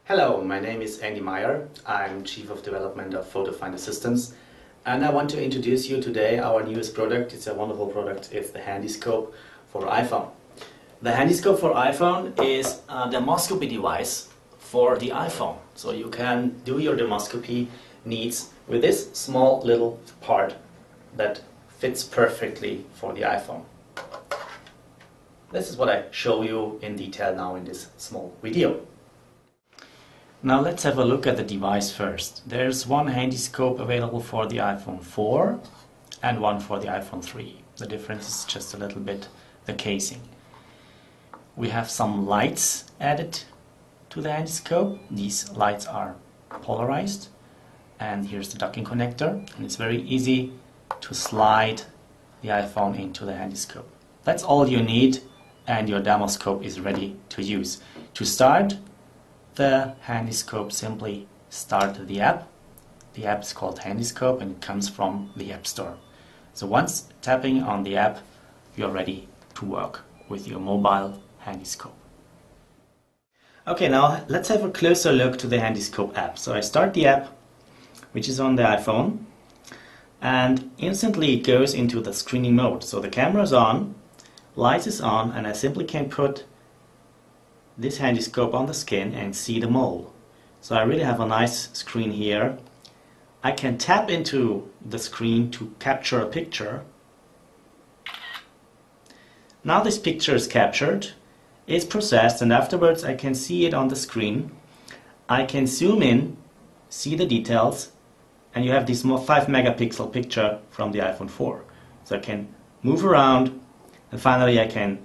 Hello, my name is Andy Meyer. I'm Chief of Development of Photo Finder Systems, and I want to introduce you today our newest product. It's a wonderful product. It's the Handyscope for iPhone. The Handyscope for iPhone is a dermoscopy device for the iPhone. So you can do your dermoscopy needs with this small little part that fits perfectly for the iPhone. This is what I show you in detail now in this small video. Now let's have a look at the device first. There's one Handyscope available for the iPhone 4 and one for the iPhone 3. The difference is just a little bit the casing. We have some lights added to the Handyscope. These lights are polarized, and here's the docking connector, and it's very easy to slide the iPhone into the Handyscope. That's all you need, and your dermoscope is ready to use. To start the Handyscope, simply start the app. The app is called Handyscope and it comes from the App Store. So once tapping on the app, you're ready to work with your mobile Handyscope. Okay, now let's have a closer look to the Handyscope app. So I start the app, which is on the iPhone, and instantly it goes into the screening mode. So the camera is on, light is on, and I simply can put this Handyscope on the skin and see the mole. So I really have a nice screen here. I can tap into the screen to capture a picture. Now this picture is captured, it's processed, and afterwards I can see it on the screen. I can zoom in, see the details, and you have this 5 megapixel picture from the iPhone 4. So I can move around, and finally I can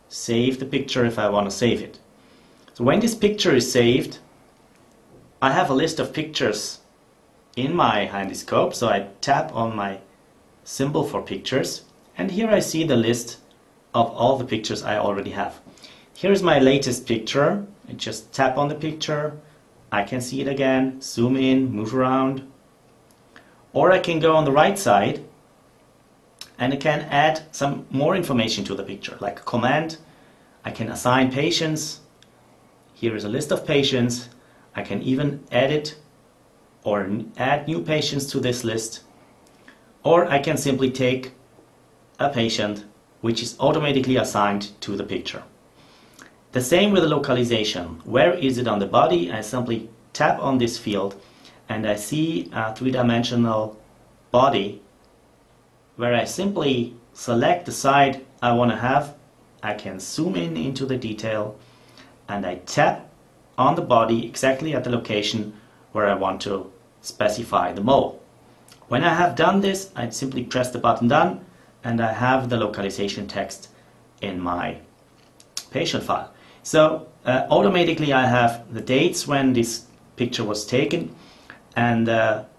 save the picture if I want to save it. So when this picture is saved, I have a list of pictures in my Handyscope. So I tap on my symbol for pictures, and here I see the list of all the pictures I already have. Here's my latest picture. I just tap on the picture, I can see it again, zoom in, move around. Or I can go on the right side and I can add some more information to the picture, like a command. I can assign patients. Here is a list of patients. I can even edit or add new patients to this list. Or I can simply take a patient which is automatically assigned to the picture. The same with the localization. Where is it on the body? I simply tap on this field and I see a three-dimensional body where I simply select the side I want to have. I can zoom in into the detail and I tap on the body exactly at the location where I want to specify the mole. When I have done this, I simply press the button done and I have the localization text in my patient file. So automatically I have the dates when this picture was taken and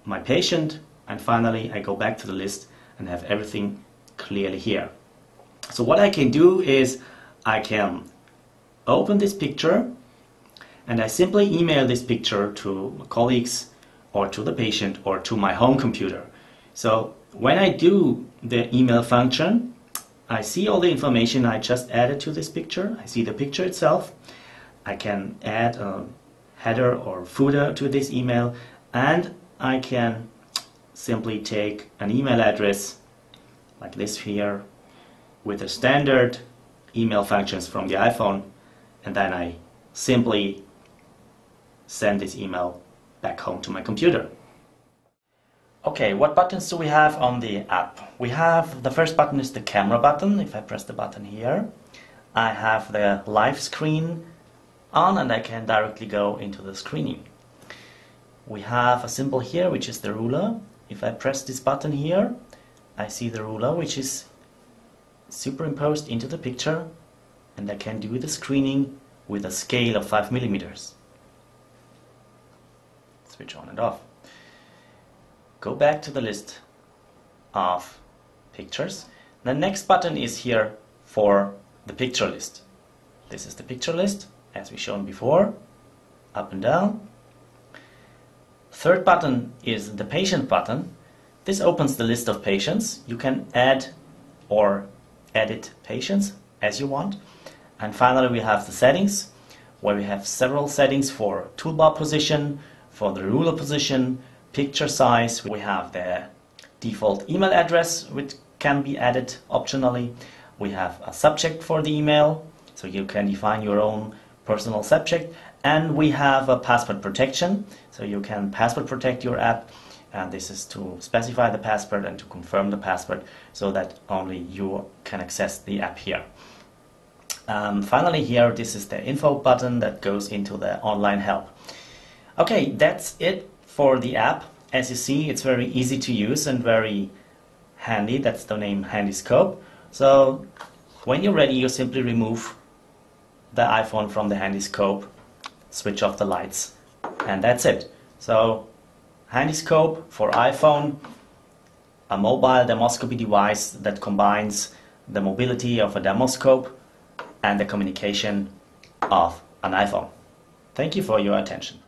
my patient, and finally I go back to the list and have everything clearly here. So what I can do is I can open this picture and I simply email this picture to my colleagues or to the patient or to my home computer. So when I do the email function, I see all the information I just added to this picture. I see the picture itself. I can add a header or footer to this email, and I can simply take an email address like this here with the standard email functions from the iPhone, and then I simply send this email back home to my computer. Okay, what buttons do we have on the app? We have, the first button is the camera button. If I press the button here, I have the live screen on and I can directly go into the screening. We have a symbol here which is the ruler. If I press this button here, I see the ruler which is superimposed into the picture, and I can do the screening with a scale of 5 millimeters. Switch on and off. Go back to the list of pictures. The next button is here for the picture list. This is the picture list as we shown before, up and down. Third button is the patient button. This opens the list of patients. You can add or edit patients as you want. And finally we have the settings. where we have several settings for toolbar position, for the ruler position, picture size. We have the default email address, which can be added optionally. We have a subject for the email, so you can define your own personal subject. And we have a password protection, so you can password protect your app. And this is to specify the password and to confirm the password so that only you can access the app here. Finally here, this is the info button that goes into the online help. Okay, that's it for the app. As you see, it's very easy to use and very handy. That's the name Handyscope. So when you're ready, you simply remove the iPhone from the Handyscope, switch off the lights, and that's it. So Handyscope for iPhone, a mobile demoscopy device that combines the mobility of a demoscope and the communication of an iPhone. Thank you for your attention.